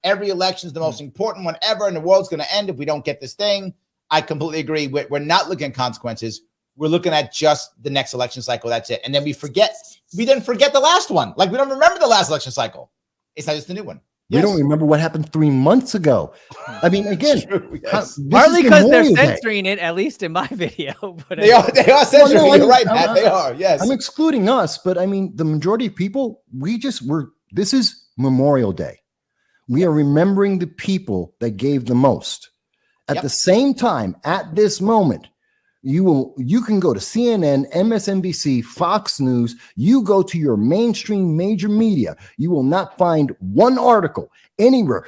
every election is the most important one ever, and the world's going to end if we don't get this thing. I completely agree. We're not looking at consequences. We're looking at just the next election cycle. That's it. And then we didn't forget the last one. Like, we don't remember the last election cycle. It's not just the new one. We don't remember what happened 3 months ago. I mean, again, partly because they're censoring it, at least in my video. But they are censoring it. You're right, Matt. They are. Yes. I'm excluding us, but I mean, the majority of people, this is Memorial Day. We are remembering the people that gave the most. At the same time, at this moment, you can go to CNN, MSNBC, Fox News. You go to your mainstream major media. You will not find one article anywhere.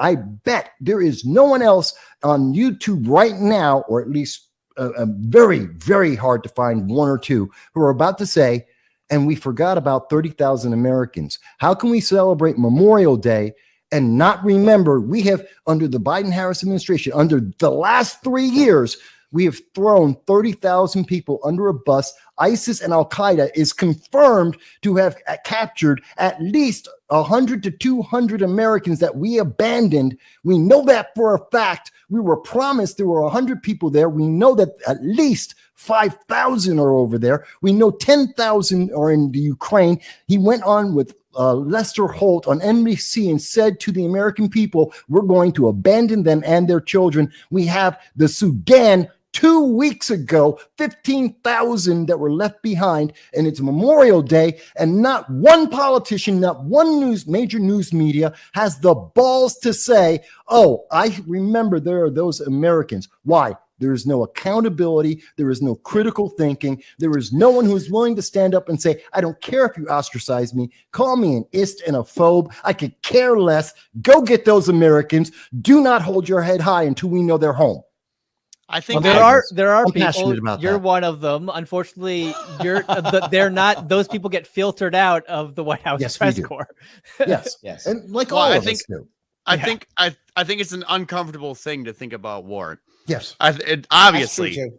I bet there is no one else on YouTube right now, or at least very, very hard to find one or two who are about to say, and we forgot about 30,000 Americans. How can we celebrate Memorial Day and not remember we have, under the Biden-Harris administration, under the last 3 years, we have thrown 30,000 people under a bus. ISIS and Al-Qaeda is confirmed to have captured at least 100 to 200 Americans that we abandoned. We know that for a fact. We were promised there were 100 people there. We know that at least 5,000 are over there. We know 10,000 are in the Ukraine. He went on with Lester Holt on NBC and said to the American people, we're going to abandon them and their children. We have the Sudan 2 weeks ago, 15,000 that were left behind, and it's Memorial Day, and not one politician, not one major news media has the balls to say, oh, I remember there are those Americans. Why? There is no accountability. There is no critical thinking. There is no one who is willing to stand up and say, I don't care if you ostracize me. Call me an ist and a phobe. I could care less. Go get those Americans. Do not hold your head high until we know they're home. I think there are people. You're one of them. Unfortunately, they're not. Those people get filtered out of the White House press corps. Yes, yes, and like all of us do. I think it's an uncomfortable thing to think about WEREN. Yes, obviously,